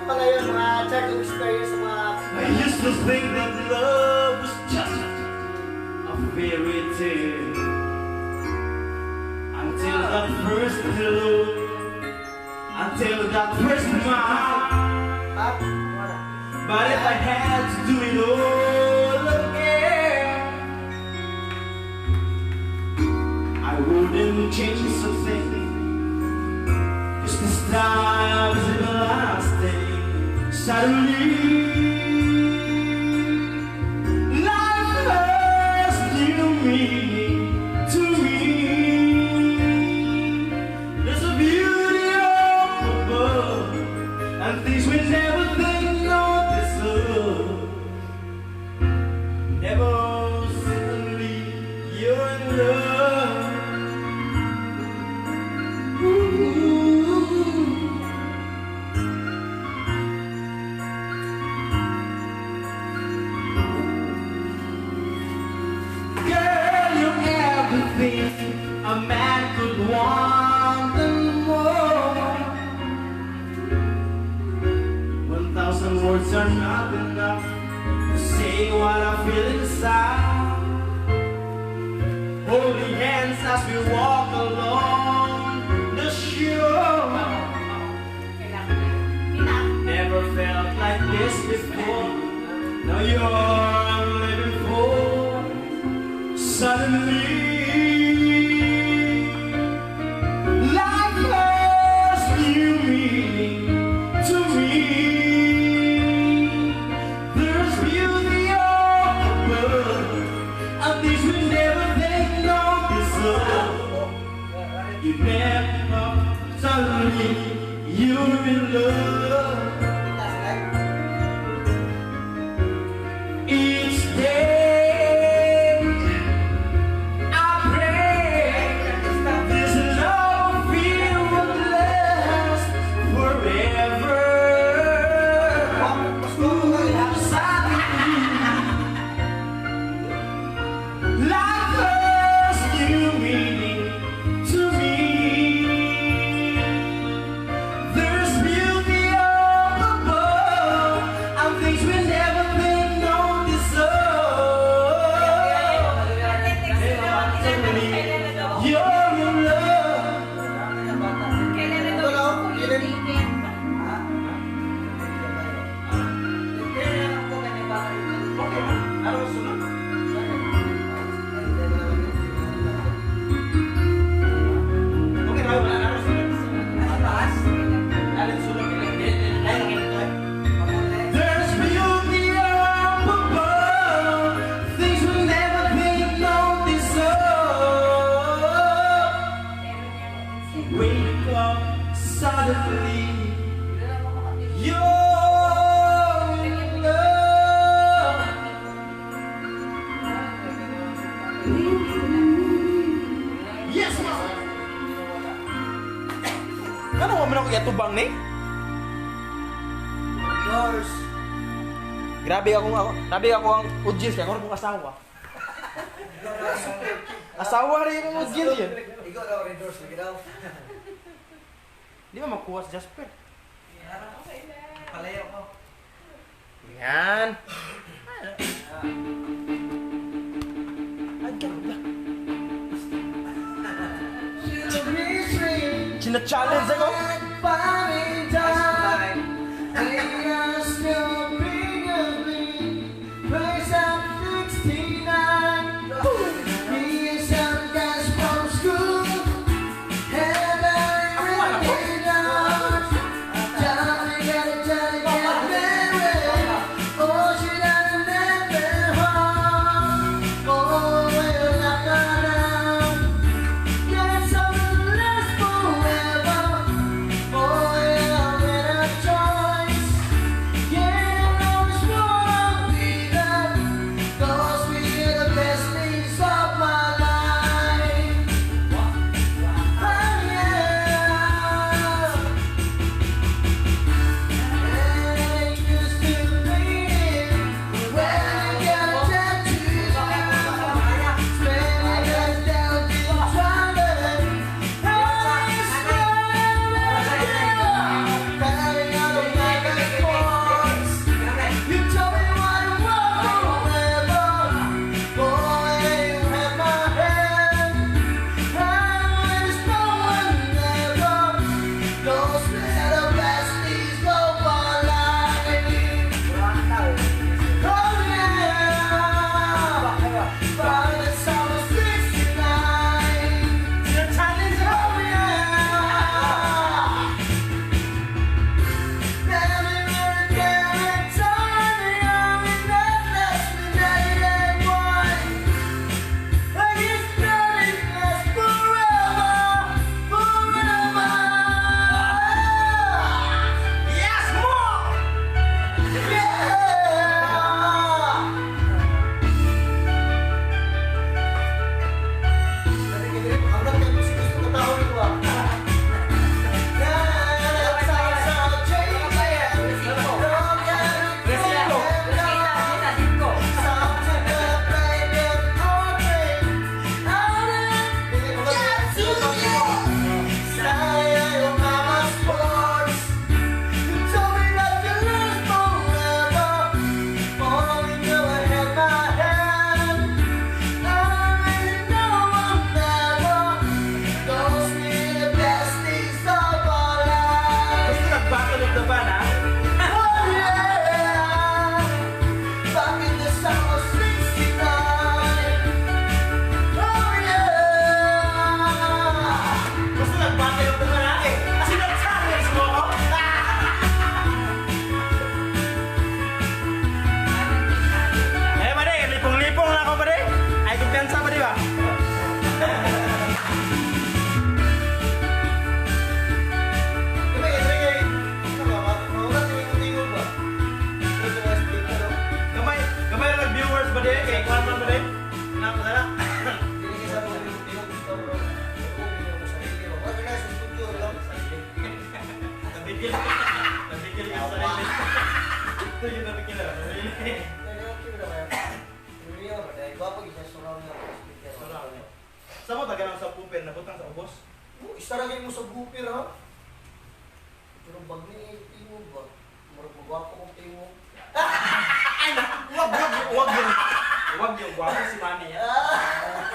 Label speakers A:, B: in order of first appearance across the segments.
A: Pala yun, mga chart of experience sa mga...
B: I used to think that love was just a fairy tale until that first hello, until that first smile. But if I had to do it all again, I wouldn't change a thing. 'Cause this time is everlasting. Suddenly, life has new meaning to me. There's a beauty up above, and things we never think or deserve. Never suddenly you're in love. Ooh. A man could want and more. 1,000 words are not enough to say what I feel inside. Holding hands as we walk along the shore. Never felt like this before. Now you're living for. Suddenly you never, suddenly you're in love. Each day I pray this love feel will last forever. Life has new meaning to me. There's beauty up above, and things we never think nor deserve. You're in love. There's beauty up above, things we never think nor deserve. Wake up suddenly, you're in love. Yes, ma'am.
C: Ano mo man ako yatubang ni?
A: Yours.
C: Grabe ako ang audience kaya ako kung asawa. Asawa rin yung audience yun.
A: Ikaw daw, Red Doors, lagi daw.
C: Di ba makuha si Jasper?
A: Palayo ko.
C: Yan. China-challenge ako.
A: Oh, yeah.
B: nabutang sa ubos.
A: Istaragin mo sa bupir ha. Pero bag ni tingog ba? Marag magwapo kong tingog.
C: Wag yung guwapo si Manny yan.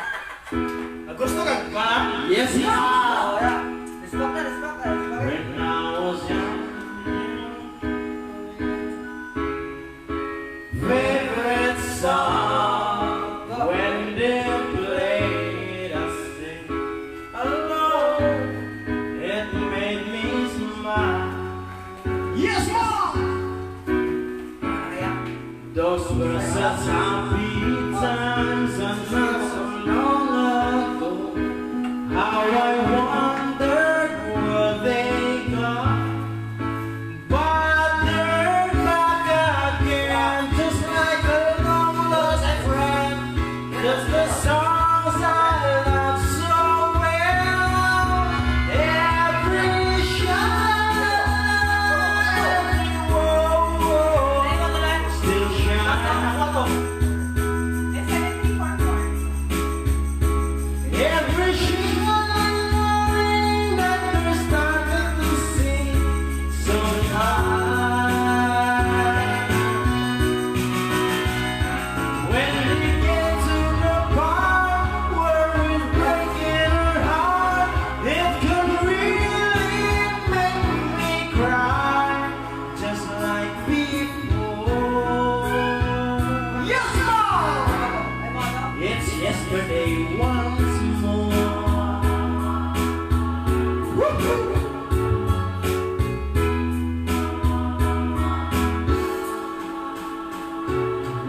B: Gusto ka ba?
C: Yes, yes.
A: Ah, wala. Respect na, respect na.
B: When I was young, favorite song when they played I sing alone, it made me smile. Yes, mom. Those were such happy times and not so long ago. How I wondered where they gone, but they're back again, just like a long lost friend. Just the songs I love so well. Every shine, every woe, still shine. Every shimmering that they're starting to sing so high. When we get to the part where we're breaking our heart, it could really make me cry, just like before. Yes, Mom! It's yesterday once more. Woo-hoo!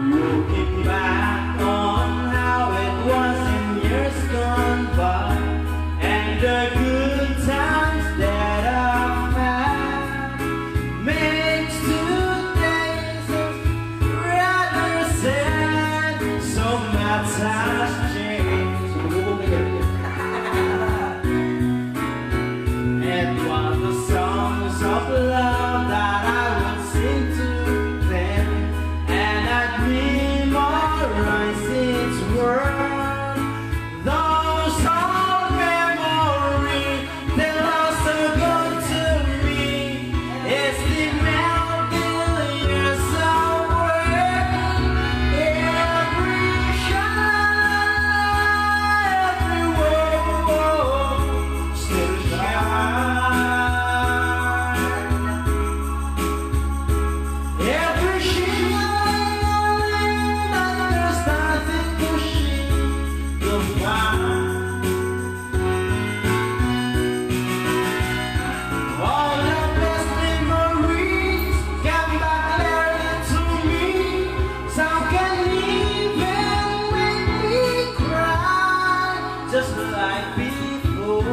B: Looking back on how it was in years gone by, and the good times that I've had, makes today's rather sad. So my times changed, and while the songs of love that I would sing to them, and I'd memorize its words, those old memories that are so good to me. It's the millions away. Every shine, every woe, still shine. Every shimmering that they're starting to shine the fire. All the best memories come back clearly to me. Some can even make me cry, just like before.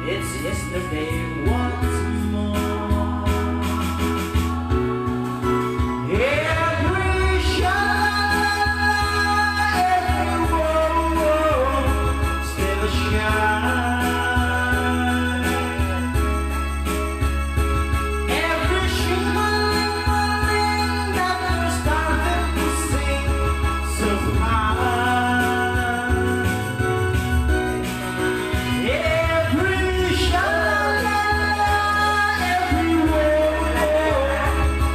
B: It's yesterday once more. Every shine, every woe, still shine. Every shimmering that they're starting to sing so high. Every shine, every woe,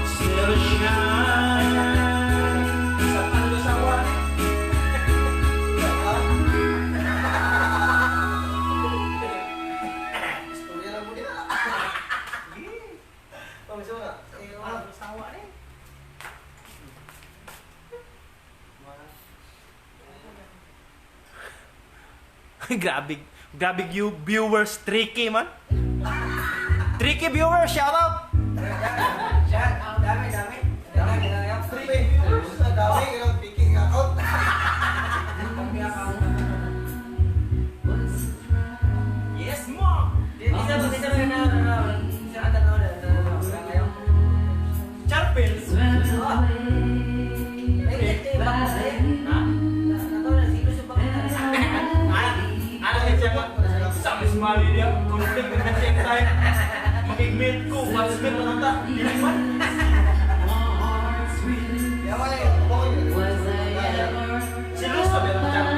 B: still shine.
A: Sa pag-asawa. Istorya lang mo nila. Pag-asawa na.
C: Sawa rin. Grabe you viewers, tricky man. Tricky viewers, shout out.
A: Dami. Free viewers. Dami, ganun, picking account.
C: Yes, mom. Charpils. Anak siya mo. Sama semali dia. Konflik dengan siya tayo. Mag-igmit ko. What's-mit na nata. Hindi man.
A: Yaman eh, boy.
C: Si Luz sabi ng chat.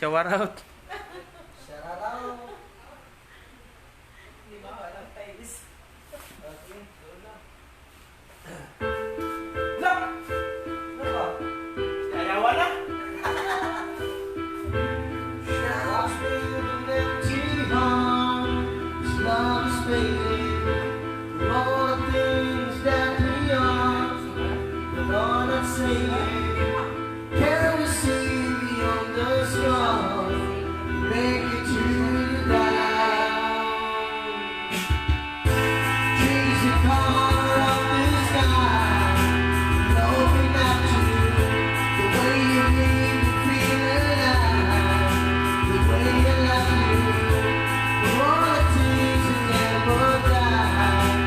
C: Shower out.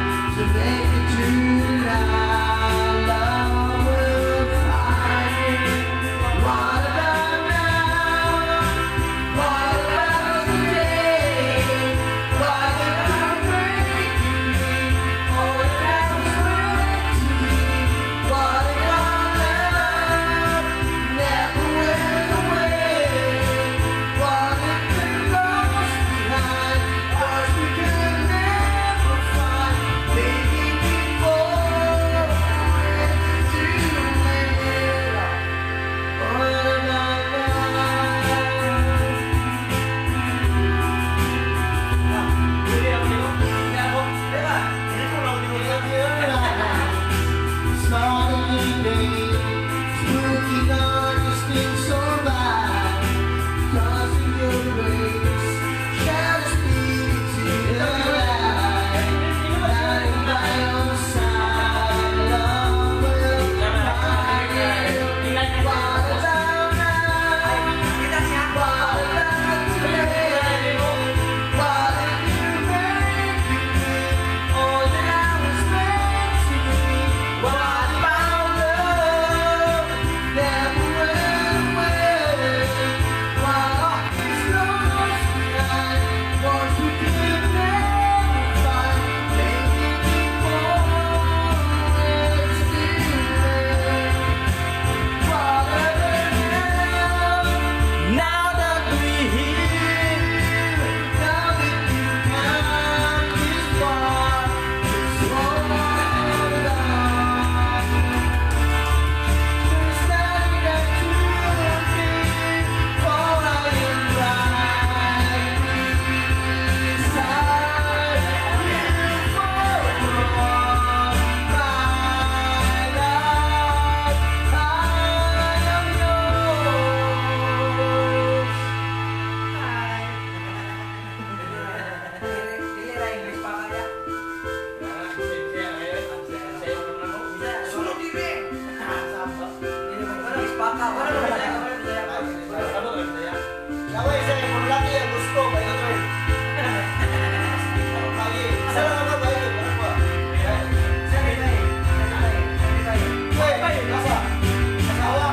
B: Make it to the light, love will find.
C: Ano to, saya?
A: Kaway saya, kung laki ang gusto, bayo na rin. Kaya, isa lang ako bayo, ano ba? Hey, nasa? Asawa?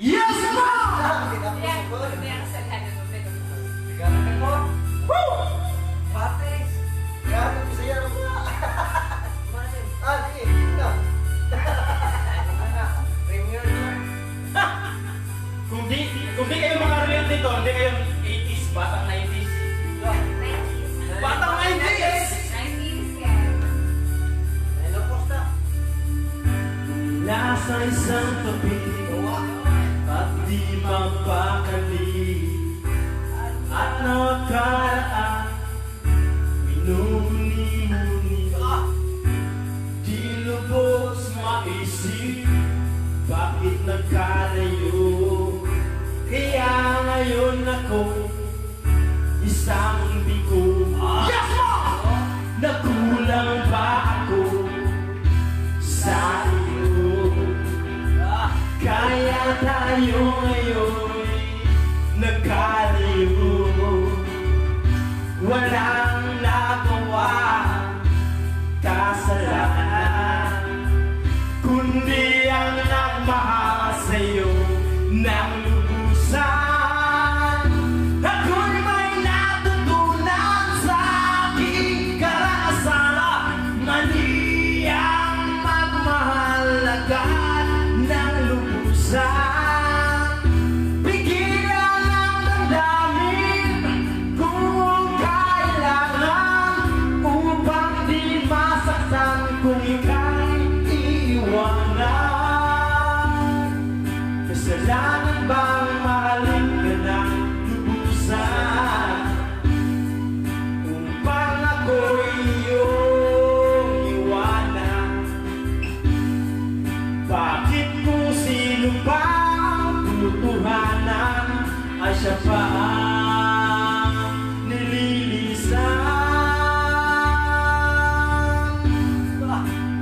B: Yes, ma!
C: Kung di kayo makarelate dito, hindi kayo 80s, batang 90s. Batang 90s!
B: Nasa isang tabi at di mapakali at nakaraan minumuni-muni di lubos maisip bakit nagkalayo kaya ngayon ako isang bigo. Yes, ma! Nakulang ba ako sa iyo? Kaya tayo ngayon nagkaliw. Walang nagawa kasalanan kundi ang nagmahal sa'yo ng lubusan. Ako'y may natutunan sa aking karanasan. Mali ang magmahal agad ng lubusan. Pigilan ang damdamin kung kailangan upang di masaktan kung ika'y iiwanan. Kasalanan bang mahalin ka ng lubusan upang ako'y iyong iwanan? Bakit kung sino pa ang tutuhanan ay siya pa ang nililisan?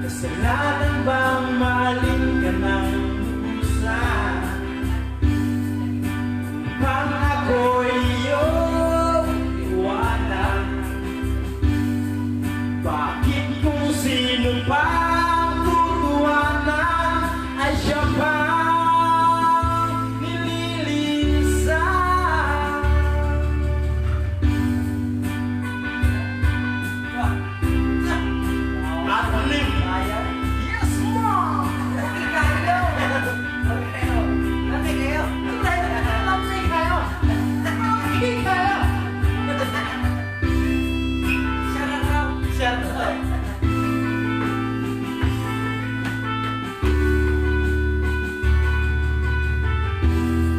B: Kasalanan bang mahalin ka ng lubusan upang ako'y iyong iwanan? Bakit kung sino pa ang tutuhanan ay siya pa ang nililisan? Atlim! Yes, mom!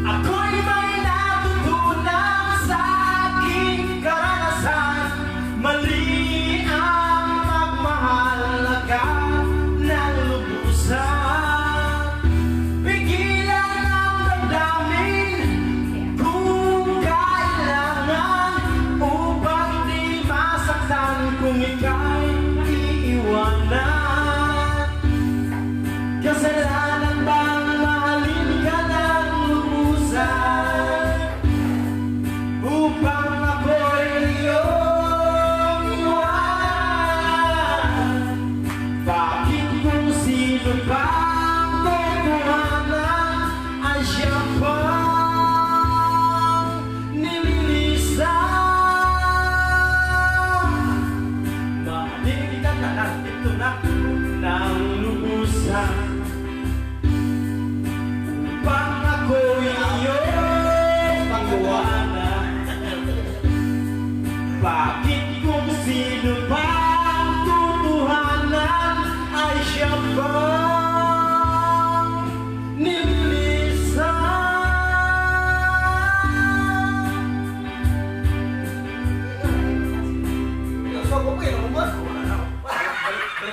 B: Ako'y may natutunan sa aking karanasan. Mali ang magmahal agad ng lubusan. Pigilan ang damdamin kung kailangan upang di masaktan kung ika'y iiwanan. Kasalanan bang mahalin ka ng lubusan upang ako'y iyong iwanan? Bakit kung sino pa ang tutuhanan ay siya pa ang nililisan? Mahalin ka na lang, ito na.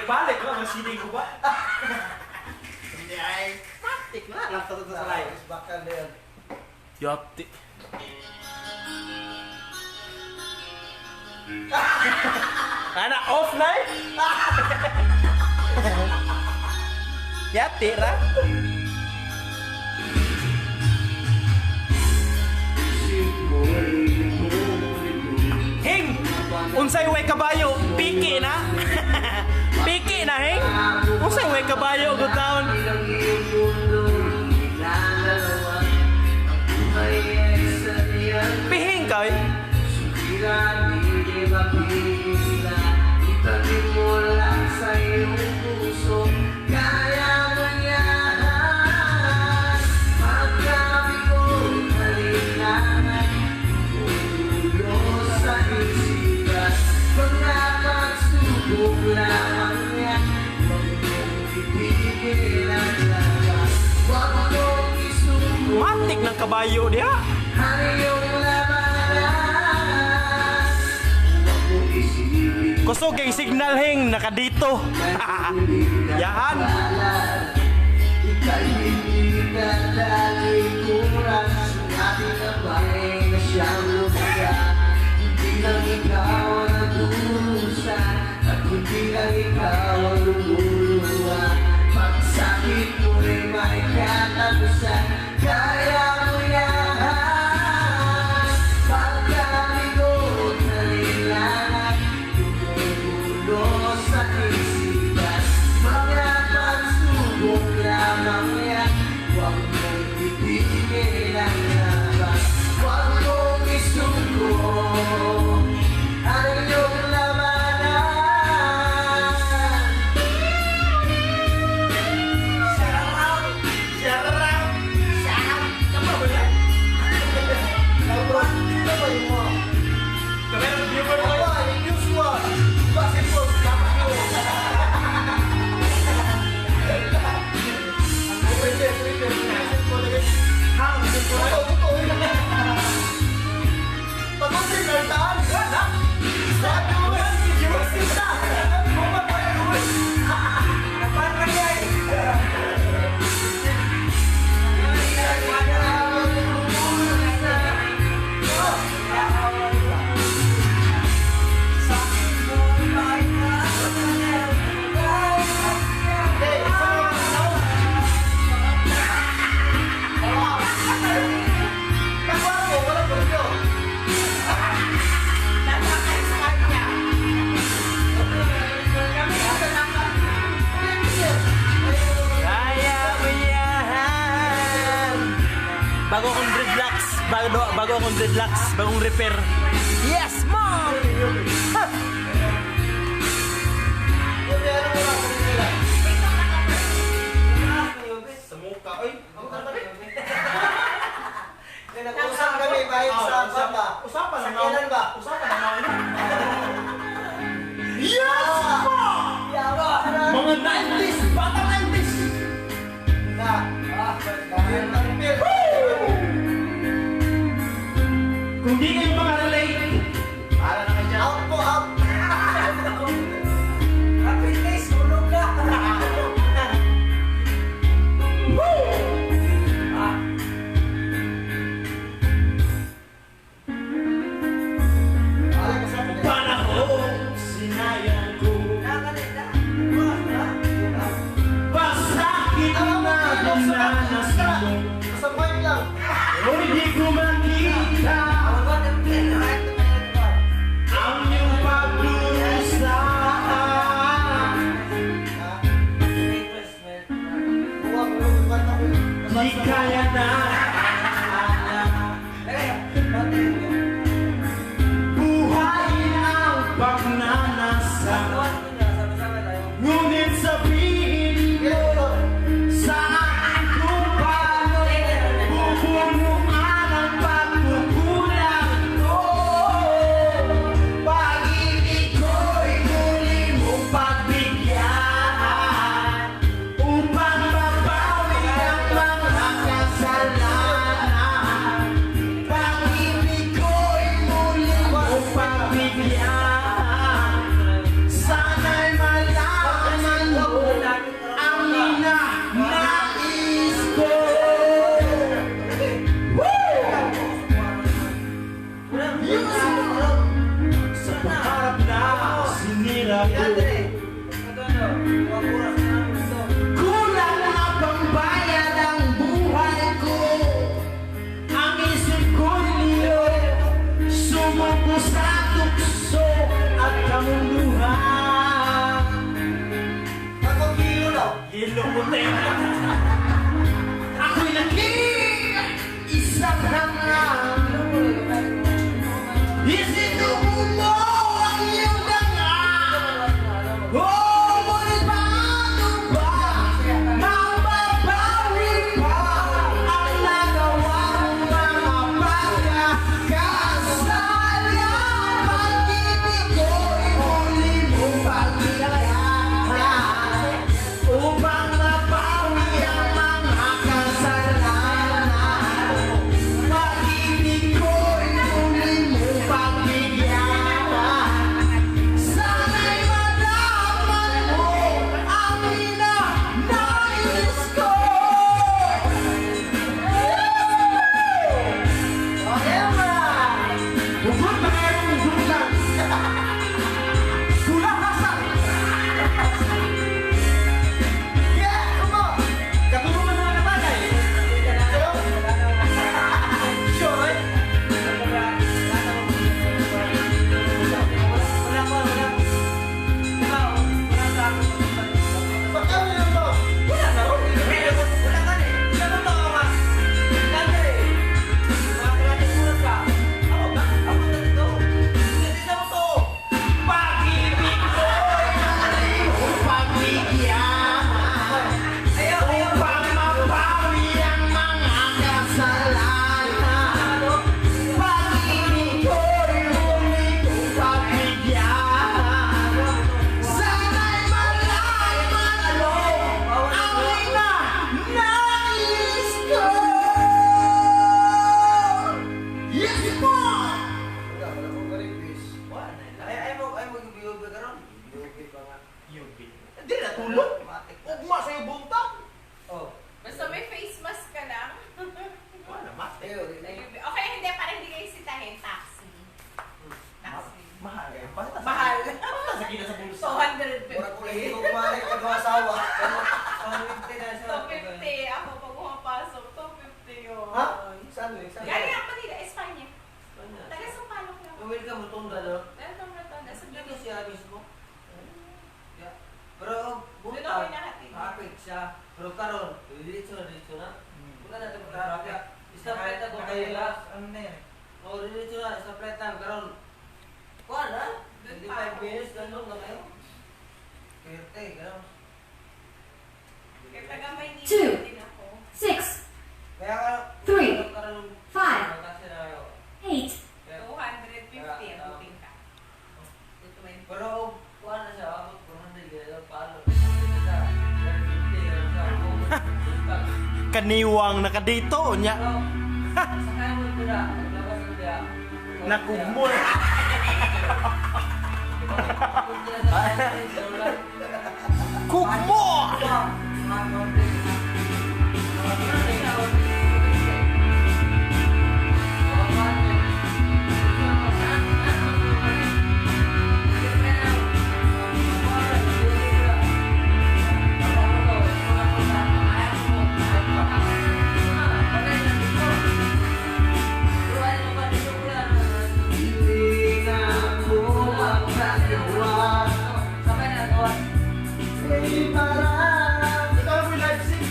C: balik ko, masinig ko ba?
A: Hindi ay.
C: Taktik na, lang tatata sa live.
A: Bakal na yan.
C: Yati. Anak off na eh. Yati ra. Hing! Unsay way kabayo, piki na. Piki na, Hing. Unsay way kabayo good town. Pihing ka eh. Matik ng kabayo dia. Kusog yung signal Hing nakadito. Yahan.
B: Pagsakit mo rin may katapusan. Kaya mo yan. Pagkabigot na nilalang tumulo sa isipan. Mga pagsubok lamang yan. Huwag mong titigil ang laban. Huwag mong isuko ang iyong labanan.
C: Bago akong dreadlocks, bago akong dreadlocks, bagong repair. Yes, mom! Ha! Sa mukha, oy.
A: Nag-usap kami bahit sa baba.
C: Usapan
A: Sa
C: na
A: kailan ba?
C: Usapan na
A: Yes! Yawa!
C: Mga 90s, bata 90s.
A: Na! Dahil nag-repair.
C: Kung di kayo makarelate, para na kayo.
A: Out po, out!
C: Panahon, sinayang ko. Pasakit na dinanas mo.
A: Sa mic lang.
C: O hindi ko makita ang iyong pagdurusa.
A: Huwag mo yung kanta ko.
C: Di kaya na buhayin ang pagnanasa. Ngunit sabihin mo saan kung paano bubunguan ang pagkukulang ko. Pag-ibig ko'y muli mong pagbigyan upang mabawi ang mga Tulog? Ugma sa'yo buntak?
A: Oh.
D: Basta may face mask ka lang.
C: Wala, mate.
D: Okay, hindi, para hindi kayo sitahin. Taxi. Taxi.
C: Mahal eh. Bakit nasa-
D: Mahal.
C: Bakit nasa kita sa bulsa?
D: 250.
A: Mura ko lang hindi ko kumalit nag-asawa.
D: 250. Ako pag pumapasok, 250 yun.
A: Ha? Saan yun? Saan yun?
D: Galing ako Manila, Espanya. Taga Sampaloc lang.
E: Umil ka mo itong dalo.
D: Dahil nung nato, nasa
E: Dito
D: Dito
E: siya mismo. Yeah. Pero
D: Doon ako
E: buta,
D: inahatid.
E: kapit siya. Pero karon, diretso na. Buka natin magkaroon. Kaya, istapleta ko kayo lang.
B: Ano na yan?
E: O, diretso na, istapleta. Karon, kuha na.
D: Doon
E: Hindi
D: pa
E: 5
D: ako.
E: minutes, ganun na kayo. Kerte, gano'n.
D: Kaya taga Maynila
F: Two.
D: din ako.
F: 6,
E: Kaya ka,
F: 3,
E: karon,
F: 5,
E: kasi na kayo.
F: 8,
E: Kaya,
D: 250 ang booking ka. Ito may
E: pero, kuha na siya. Ako, 400 gano'n. Paano? Ito siya. 150, gano'n siya. Ako,
C: Kaniwang nakadito niya.
E: sakay mo ito na. Labas na siya.
C: Nakugmol. Kugmo!
A: Hindi na ako magkakawa. Ay parang
C: Ikaw mo live sing.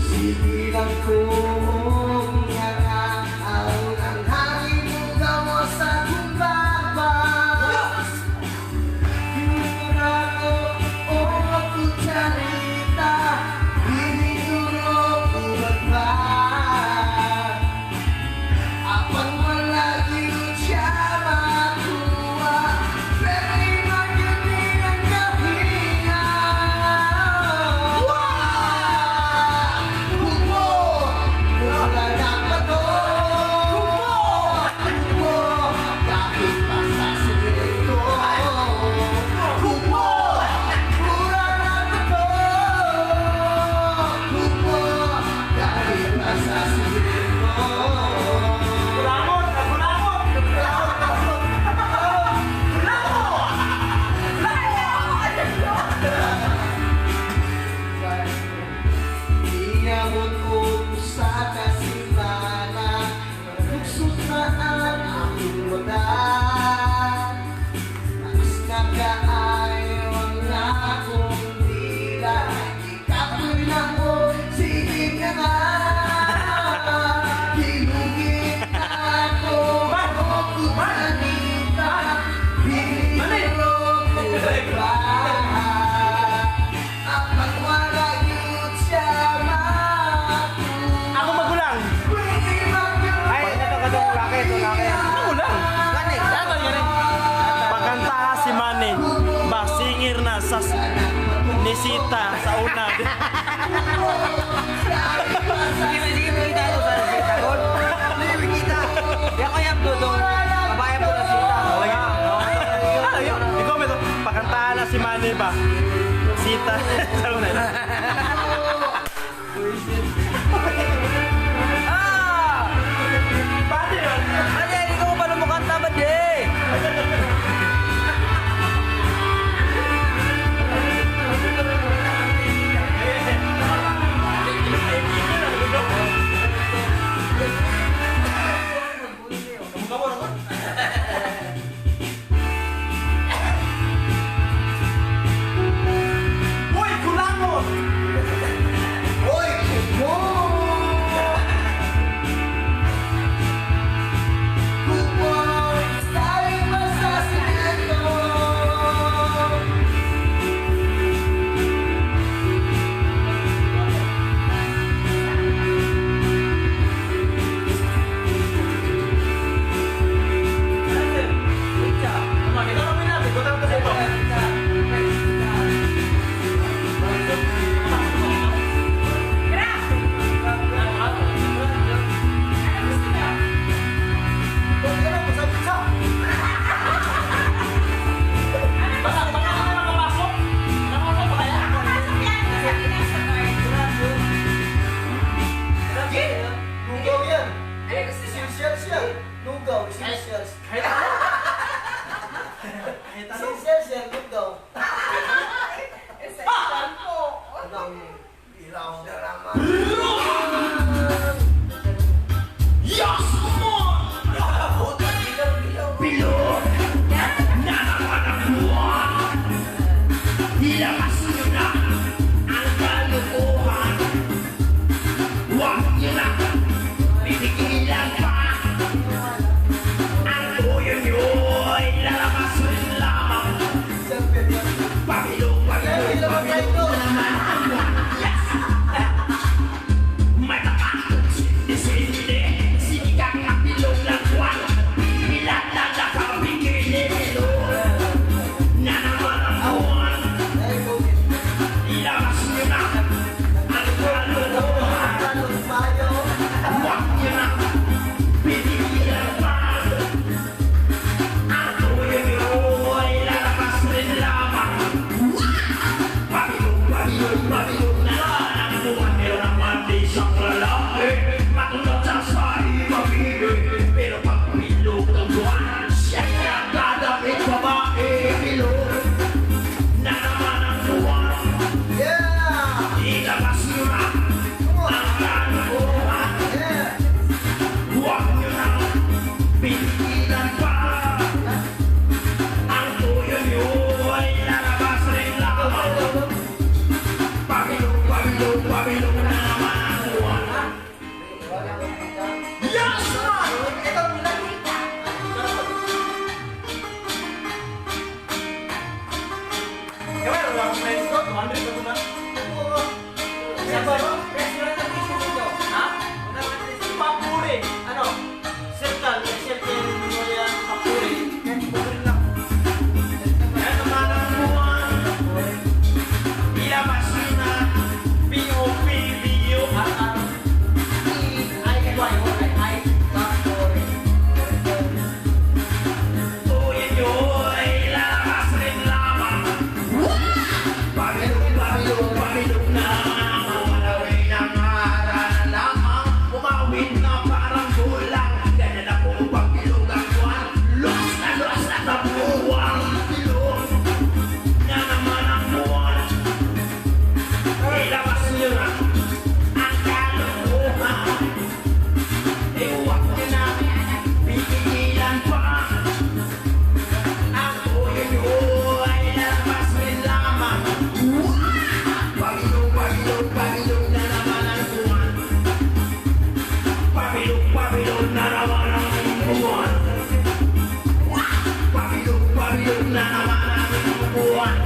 A: sigilang kong nakakaw ang hangin mo mo sa kumbaba. Hinurado o kutsarita, hiniguro ubagba. Apang wala yun siya makuha, pero imaginin ang kahinga. Kumo! Wala na pa to! Kumo! Kahit pa sa silito. Kumo! Wala na pa to! Kumo! Kahit pa sa silito.
C: Kulangot! Kulangot!
A: Iyamon ko sa kasimana, luksot na ang aking mata. Mas nakaayaw ang akong dila, ikapoy na ko, sige ka nga. Hinugin ako, kumanita, hiniguro ko ba? Apang wala yun siya makuha.
C: Ako magulang.
A: Ay,
C: Magulang. Pagkanta si Manny. Ba, singir na sa Nisita sa una.
E: Sige, kita ito sa sita ko. Kaya kaya po itong babae po na sita.
C: Ano yun? Ikaw may pakantahan na si Manny ba? Sita sa una.
E: Ah!
C: Paano yun?
E: Ano yan? Ikaw pa lumukanta ba di?
C: Uy, kulangot!
A: Hoy! Kumo!
B: Ilabas nyo na ang kalukuhan. Huwag nyo na pinigilan pa. Ang tuyo nyo ay lalabas rin lamang. Pamilong, pamilong, pamilong naman ang buwan. Yes! Matakakot, sindi-sindi, sinikang kapilong ng buwan. Nilalang na kabikini-milo na naman ang buwan. Ilabas nyo na ang kalukuhan. Huwag nyo na pinigilan pa. Ang tuyo nyo ay lalabas rin lamang. Pamilong, pamilong, pamilong na ang buwan. Meron naman di siyang lalaki, matulad sa sahi mabibig. Pero pag pilog ng buwan, siya dadamit babae. Pilog na naman ang buwan. Ilabas nyo na ang kalukuhan. Huwag nyo na pinigilan pa. Ang tuyo nyo ay lalabas rin lamang. Pamilong, pamilong, pamilong na naman ang buwan. Yes, man!
C: Kaya wala akong friends ko, 200 na ko na.
E: Restaurant ang gusto dito.
C: Ha?
E: Una naman rin si
C: Papuri! Ano? Circle, circle, memorial, papuri. Papuri lang. Kaya naman ang buwan. Ilabas nyo na POP, VURR. Tuyo nyo ay lalabas rin lamang. Pamilong, pamilong, pamilong na ang bumalawin ng haran lamang. Umawit na parang bulang. Ganyan na po pagbilog ang buwan. Los na sa buwang bilog na naman ang buwan. Ilabas nyo na ang kalukuhan. Huwag nyo na pipigilan pa. Ang tuyo nyo ay lalabas rin lamang. Pamilong, pamilong, pamilong na naman ang buwan. Pamilong, pamilong na naman ang buwan. Pamilong, pamilong na naman ang buwan.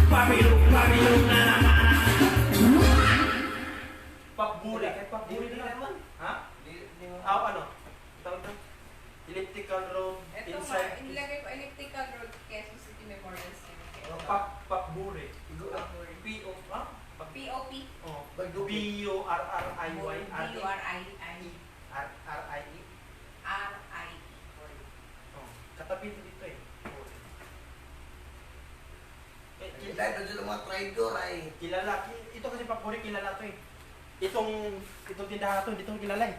C: Pamilong, pamilong na naman ang buwan. Pakbuli. Pakbuli na naman. Ha? Ano? Tawag doon? Elliptical road
D: Ito
C: inside.
D: ilagay ko elliptical road Quezon City Memorial Cemetery.
C: Pakbuli. P-O, ha?
D: POP.
C: Oh. B-U-R-R-I-Y.
D: B-U-R-I-I.
C: R-I-E.
D: R-I.
C: Oh. Katabi dito eh.
A: Dahil na dyan ang mga traidor ay.
C: Kilala. Ito kasi Pakbuli, kilala to eh. Itong tindahan to, dito kilala eh.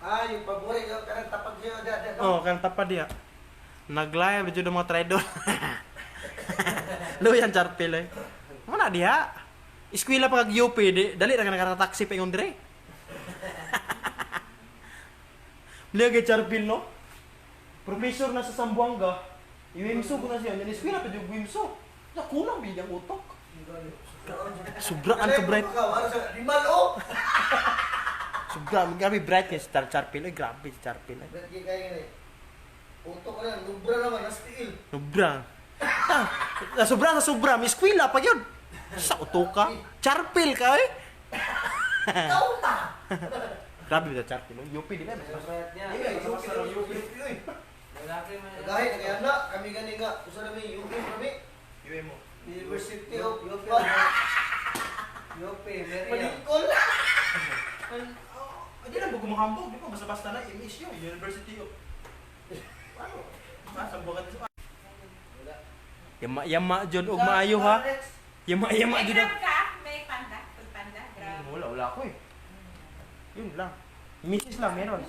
A: Yung paborit yung karang tapag siya.
C: Oh, kan tapad dia. Naglayab dito ng mga traidor. Lu yan charpil eh. Mana dia? Eskwela pa kag UP, dali na ka nakataksi pa yung dire. Beliau kay charpil no? Professor na sa Sambuanga. Iwimso ko na siya. Yan eskwela pa yung Wimso. Ya kulang bidyang utok. Sobrang ka bright.
A: Limal o!
C: Sobrang grabe bright kay Star Charpil. Ay grabe si Charpil.
A: Ba't kayo kaya utok ka na, nubra naman, nastiil.
C: Sobrang. Sobrang sa sobrang. May eskwela pa yun. Sa utoka. Charpil ka eh.
A: Ikaw ta!
C: Grabe sa Charpil. UP din eh.
E: Bayat niya.
A: UP.
E: Lalaki man yan.
A: Kahit kaya na, kami gani nga, usa namin UP kami.
C: UM mo.
A: University of
E: UP. UP, Maria.
A: Palikol.
C: Hindi lang bago mahambog. Di ba? Basta-basta na. MS yun. University of... Ano? Masambukan sa... Yama dyan. Huwag maayo ha. Yama
D: May
C: dyan.
D: grab ka? May panda? Food panda? Grab?
C: Wala ako eh. Yun lang. Misis lang meron.